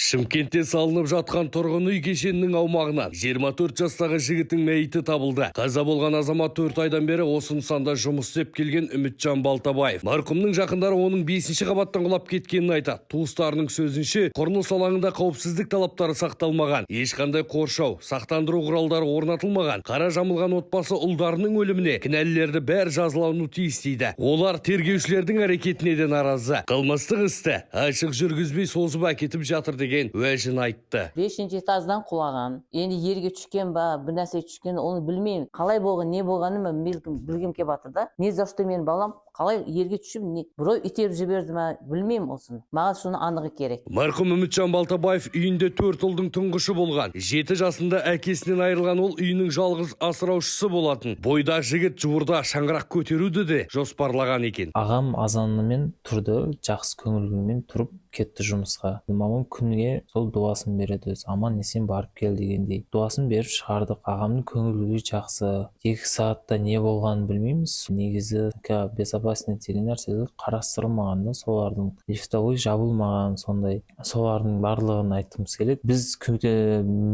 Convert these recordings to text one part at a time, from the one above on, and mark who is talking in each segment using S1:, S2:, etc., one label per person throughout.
S1: Шымкентте салынып жатқан тұрғын үй кешенінің аумағынан 24 жастағы жігіттің мәйіті табылды. Қаза болған азамат 4 айдан бері осы нысанда жұмыс істеп келген Үмітжан Балтабаев. Марқұмның жақындары оның 5-ші қабаттан құлап кеткенін айтады. Туыстарының сөзінше, құрылыс алаңында қауіпсіздік талаптары сақталмаған, ешқандай қоршау, сақтандыру құралдары орнатылмаған. Қара жамылған отбасы ұлдарының өліміне кінәлілерді бәр жазалануы тиіс дейді. Олар тергеушілердің әрекетіне де наразы. Қылмыстық істі ашық жүргізбей созып әкетіп жатыр деген уәжін айтты.
S2: 5-ші этаждан құлаған. Енді ерге түшкен ба, бір нәрсе түшкен, оны білмеймін. Қалай болған, не болғанын білгім келіп жатыр да. Не за что мен балам қалай ерге түшіп, біреу итеріп жіберді ме, білмеймін осын. Маған соны анығы керек.
S1: Марқұм Үмітжан Балтабаев үйінде 4 ұлдың тұңғышы болған. 7 жасында әкесінен айырылған ол үйінің жалғыз асыраушысы болатын. Бойда жігіт жуырда шаңырақ көтеруді де жоспарлаған екен.
S3: Ағам азанымен тұрды, жақсы көңілмен тұрып кетті жұмысқа. Мамам күнге сол дуасын береді, аман есен барып кел дегендей. Дуасын беріп шығардық. Ағамның көңілі жақсы. 2 сағатта не болғанын білмейміз. Негізі безопасность деген нәрселер қарастырылмаған да, солардың лифтовой жабылмаған, сондай. Солардың барлығын айтқымыз келеді. Біз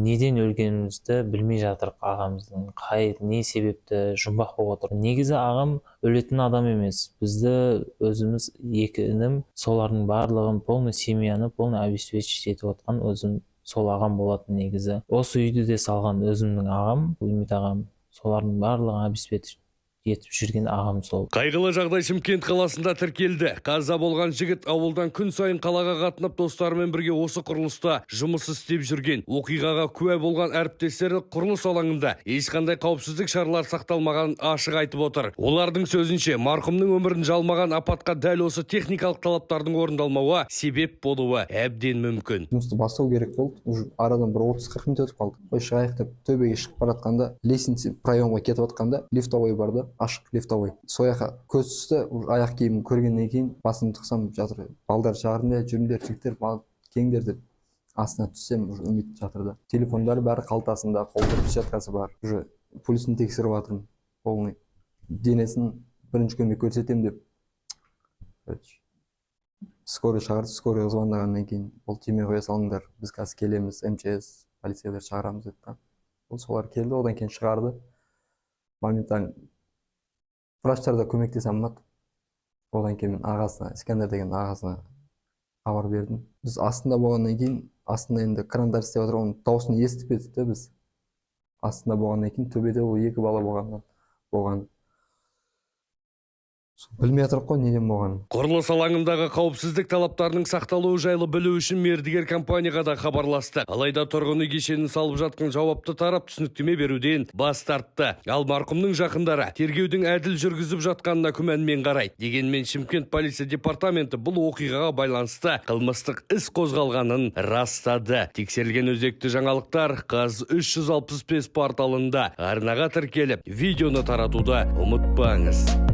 S3: неден өлгенімізді білмей жатырық. Ағамыздың не себепті жұмбақ болып отыр. Негізі ағам өлетін адам емес. Бізді өзіміз 2 інім, солардың барлығын полный семьяны полный обеспечить етіп отқан өзім сол ағам болатын негізі. Осы үйді де салған өзімнің ағам, Үміт ағам, солардың барлығын обеспечить етіп жүрген ағам сол.
S1: Қайғылы жағдай Шымкент қаласында тіркелді. Қаза болған жігіт ауылдан күн сайын қалаға қатынап достарымен бірге осы құрылыста жұмыс істеп жүрген. Оқиғаға куә болған әріптестері құрылыс алаңында ешқандай қауіпсіздік шаралар сақталмаған ашық айтып отыр. Олардың сөзінше, марқұмның өмірін жалмаған апатқа дәл осы техникалық талаптардың орындалмауы себеп болуы әбден мүмкін.
S4: Жұмысты бастау керек болды. Арадан бір 30-40 минут өтіп қалды. Ой, шығайық деп төбеге шығып бара жатқанда, лестница проемға кетіп жатқанда, лифтовой барды. Ашық лифтовой. Сояққа көз түсті, аяқ киімін көргеннен кейін басымды тықсам жатыр. Балдар шағырында жүріңдер, жігіттер, кеңдер деп астына түссем, Үміт жатырды. Телефондары бәрі қалтасында, қолда перчаткасы бар. Уже пульсін тексеріп жатырмын. Полный денесін бірінші көмек көрсетем деп. Скорый шақырды, скорый звондағаннан кейін ол тиме қоя салыңдар. Біз қазір келеміз, МЧС, полицейлер шығарамыз деді. Солар келді, одан кейін шығарды. Моментально врачтар да көмектесе алмады. Одан кейін мен ағасына, Искандер деген ағасына хабар бердім. Біз астында болғаннан кейін, астында енді крандар істеп отыр, оның дауысын естіп едік біз. Астында болғаннан кейін төбеде ол 2 бала болған. Білмей жатырық қой неден болған.
S1: Құрылыс алаңындағы қауіпсіздік талаптарының сақталуы жайлы білу үшін мердігер компанияға да хабарласты. Алайда тұрғын үй кешенін салып жатқан жауапты тарап түсініктеме беруден бас тартты. Ал марқұмның жақындары тергеудің әділ жүргізіп жатқанына күмәнмен қарайды. Дегенмен Шымкент полиция департаменті бұл оқиғаға байланысты қылмыстық іс қозғалғанын растады. Тексерілген өзекті жаңалықтар КАЗ 365 порталында арнаға тіркеліп, видеоны таратуды ұмытпаңыз.